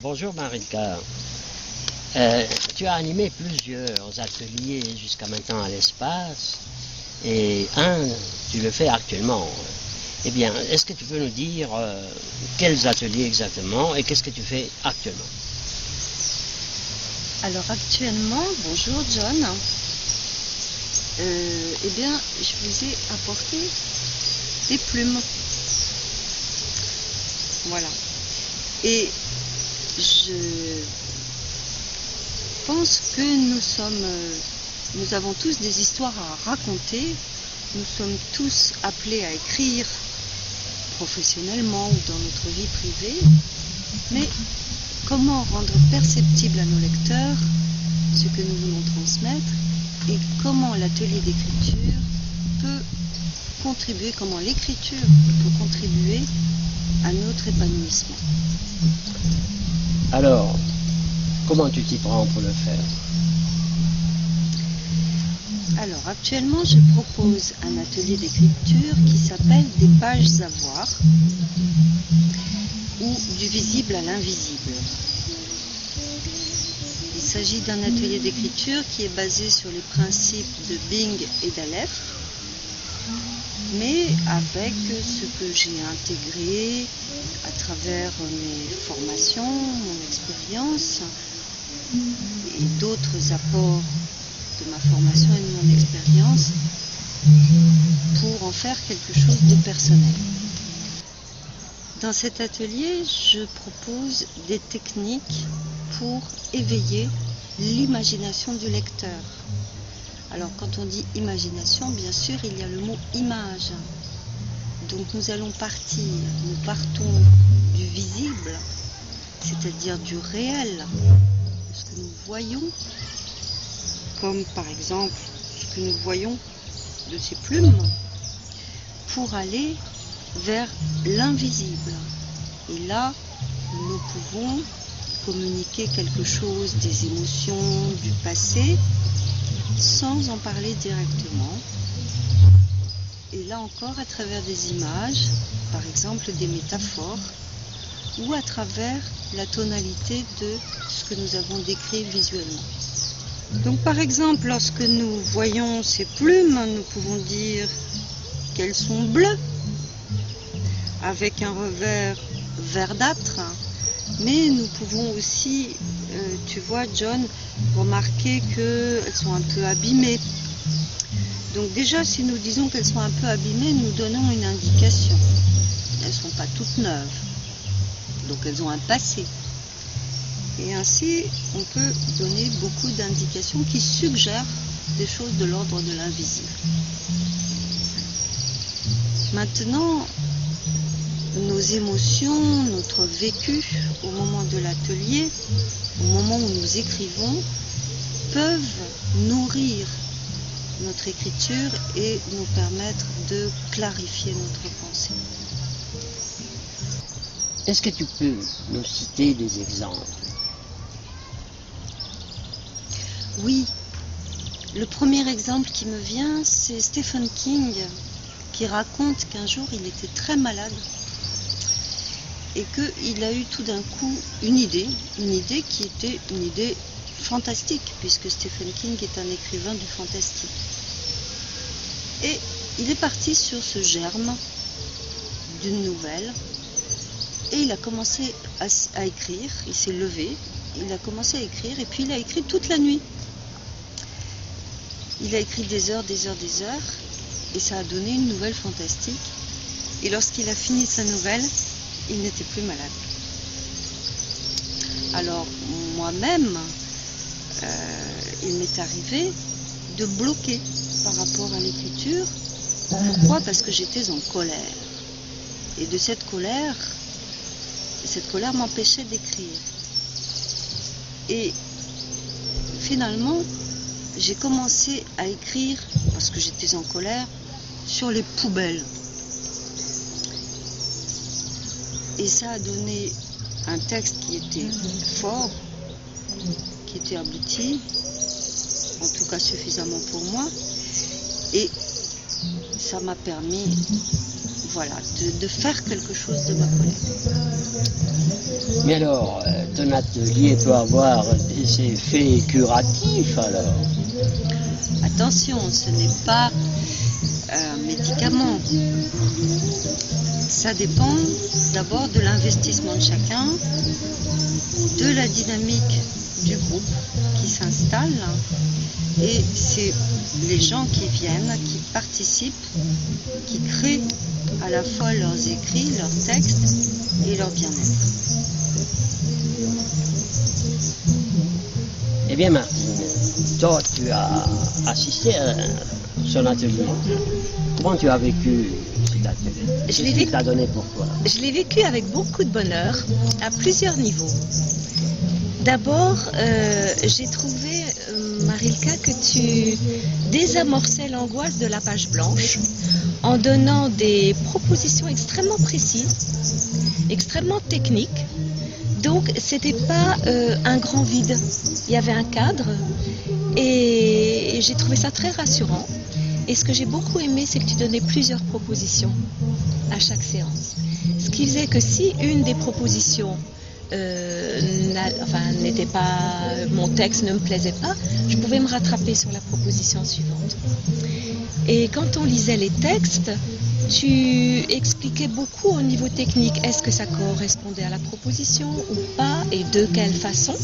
Bonjour Marika. Tu as animé plusieurs ateliers jusqu'à maintenant à l'espace et tu le fais actuellement. Eh bien, est-ce que tu peux nous dire quels ateliers exactement et qu'est-ce que tu fais actuellement? Alors actuellement, bonjour John. Eh bien, je vous ai apporté des plumes. Voilà. Et je pense que nous avons tous des histoires à raconter. Nous sommes tous appelés à écrire professionnellement ou dans notre vie privée. Mais comment rendre perceptible à nos lecteurs ce que nous voulons transmettre et comment l'atelier d'écriture peut contribuer, comment l'écriture peut contribuer à notre épanouissement. Alors, comment tu t'y prends pour le faire? Alors actuellement je propose un atelier d'écriture qui s'appelle des pages à voir ou du visible à l'invisible. Il s'agit d'un atelier d'écriture qui est basé sur les principes de Bing et d'Aleph, mais avec ce que j'ai intégré à travers mes formations, mon expérience et d'autres apports de ma formation et de mon expérience pour en faire quelque chose de personnel. Dans cet atelier, je propose des techniques pour éveiller l'imagination du lecteur. Alors quand on dit imagination, bien sûr, il y a le mot image. Donc nous partons du visible, c'est-à-dire du réel, de ce que nous voyons, comme par exemple ce que nous voyons de ces plumes, pour aller vers l'invisible. Et là, nous pouvons communiquer quelque chose des émotions du passé sans en parler directement. Et là encore, à travers des images, par exemple des métaphores, ou à travers la tonalité de ce que nous avons décrit visuellement. Donc par exemple, lorsque nous voyons ces plumes, nous pouvons dire qu'elles sont bleues, avec un revers verdâtre, mais nous pouvons aussi, tu vois John, remarquer qu'elles sont un peu abîmées. Donc déjà, si nous disons qu'elles sont un peu abîmées, nous donnons une indication. Elles ne sont pas toutes neuves, donc elles ont un passé. Et ainsi, on peut donner beaucoup d'indications qui suggèrent des choses de l'ordre de l'invisible. Maintenant, nos émotions, notre vécu au moment de l'atelier, au moment où nous écrivons, peuvent nourrir notre écriture et nous permettre de clarifier notre pensée. Est-ce que tu peux nous citer des exemples? Oui, le premier exemple qui me vient, c'est Stephen King, qui raconte qu'un jour il était très malade et qu'il a eu tout d'un coup une idée qui était une idée fantastique, puisque Stephen King est un écrivain du fantastique. Et il est parti sur ce germe d'une nouvelle et il a commencé à écrire. Il s'est levé, il a commencé à écrire et puis il a écrit toute la nuit. Il a écrit des heures et ça a donné une nouvelle fantastique. Et lorsqu'il a fini sa nouvelle, il n'était plus malade. Alors moi-même, il m'est arrivé de bloquer par rapport à l'écriture. Pourquoi? Parce que j'étais en colère. Et de cette colère m'empêchait d'écrire. Et finalement, j'ai commencé à écrire, parce que j'étais en colère, sur les poubelles. Et ça a donné un texte qui était fort, qui était abouti, en tout cas suffisamment pour moi, et ça m'a permis voilà, de faire quelque chose de ma colère. Mais alors, ton atelier peut avoir des effets curatifs alors? Attention, ce n'est pas un médicament. Ça dépend d'abord de l'investissement de chacun, de la dynamique du groupe qui s'installe, et c'est les gens qui viennent, qui participent, qui créent à la fois leurs écrits, leurs textes et leur bien-être. Eh bien Martine, toi tu as assisté à son atelier. Comment tu as vécu cet atelier? Qu'est-ce qu'il t'a donné pour toi? Je l'ai vécu avec beaucoup de bonheur, à plusieurs niveaux. D'abord, j'ai trouvé, Marilka, que tu désamorçais l'angoisse de la page blanche en donnant des propositions extrêmement précises, extrêmement techniques. Donc, c'était pas un grand vide. Il y avait un cadre et j'ai trouvé ça très rassurant. Et ce que j'ai beaucoup aimé, c'est que tu donnais plusieurs propositions à chaque séance. Ce qui faisait que si une des propositions n'était pas, mon texte ne me plaisait pas, je pouvais me rattraper sur la proposition suivante. Et quand on lisait les textes, tu expliquais beaucoup au niveau technique. Est-ce que ça correspondait à la proposition ou pas, et de quelle façon?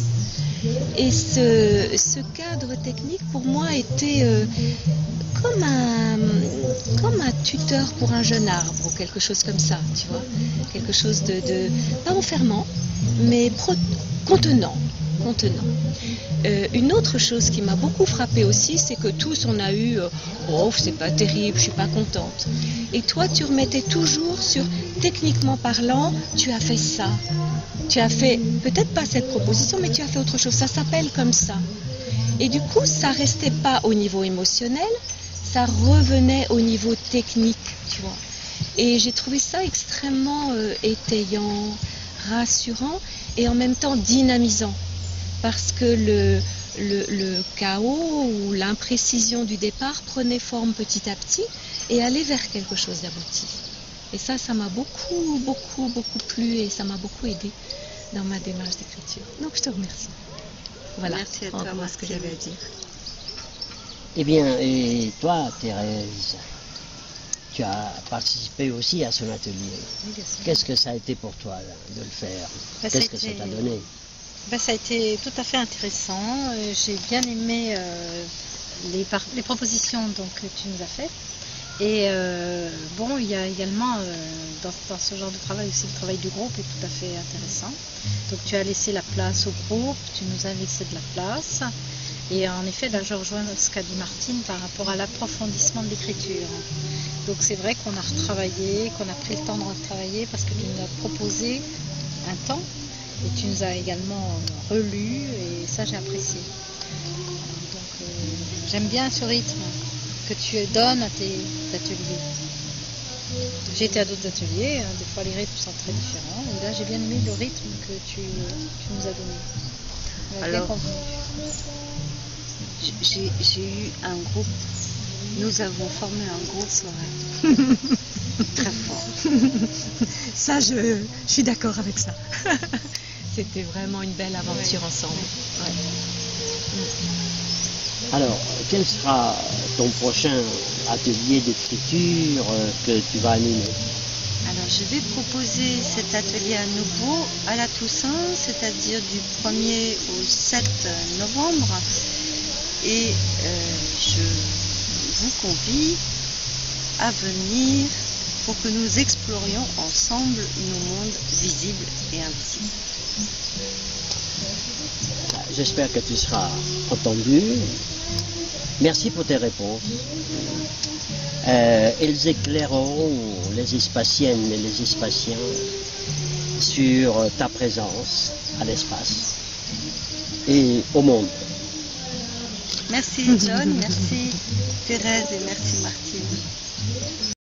Et ce cadre technique, pour moi, était comme un tuteur pour un jeune arbre, ou quelque chose comme ça, tu vois. Quelque chose de pas enfermant, mais contenant. Une autre chose qui m'a beaucoup frappée aussi, c'est que tous on a eu oh c'est pas terrible, je suis pas contente. Et toi tu remettais toujours sur techniquement parlant, tu as fait ça. Tu as fait peut-être pas cette proposition, mais tu as fait autre chose. Ça s'appelle comme ça. Et du coup, ça restait pas au niveau émotionnel, ça revenait au niveau technique, tu vois. Et j'ai trouvé ça extrêmement étayant, rassurant et en même temps dynamisant. Parce que le chaos ou l'imprécision du départ prenait forme petit à petit et allait vers quelque chose d'abouti. Et ça m'a beaucoup plu et ça m'a beaucoup aidé dans ma démarche d'écriture. Donc je te remercie. Voilà, merci à toi, ce que j'avais à dire. Eh bien, et toi Thérèse, tu as participé aussi à son atelier. Oui, bien sûr. Qu'est-ce que ça a été pour toi là, de le faire? Qu'est-ce que ça t'a donné? Ça a été tout à fait intéressant. J'ai bien aimé les propositions que tu nous as faites. Et bon, il y a également dans ce genre de travail aussi le travail du groupe est tout à fait intéressant. Donc tu as laissé la place au groupe, tu nous as laissé de la place. Et en effet, là je rejoins ce qu'a dit Martine par rapport à l'approfondissement de l'écriture. Donc c'est vrai qu'on a retravaillé, qu'on a pris le temps de retravailler parce que tu nous as proposé un temps. Et tu nous as également relu et ça j'ai apprécié. Donc j'aime bien ce rythme que tu donnes à tes ateliers. J'ai été à d'autres ateliers, hein, des fois les rythmes sont très différents. Et là j'ai bien aimé le rythme que tu nous as donné. Alors, j'ai eu un groupe, nous avons formé un groupe très fort. Ça, je suis d'accord avec ça. C'était vraiment une belle aventure ensemble. Ouais. Alors, quel sera ton prochain atelier d'écriture que tu vas animer? Alors, je vais proposer cet atelier à nouveau à la Toussaint, c'est-à-dire du 1er au 7 novembre. Et je vous convie à venir pour que nous explorions ensemble nos mondes visibles et intimes. J'espère que tu seras entendu. Merci pour tes réponses. Elles éclaireront les Espaciennes et les Espaciens sur ta présence à l'espace et au monde. Merci John, merci Thérèse et merci Martine.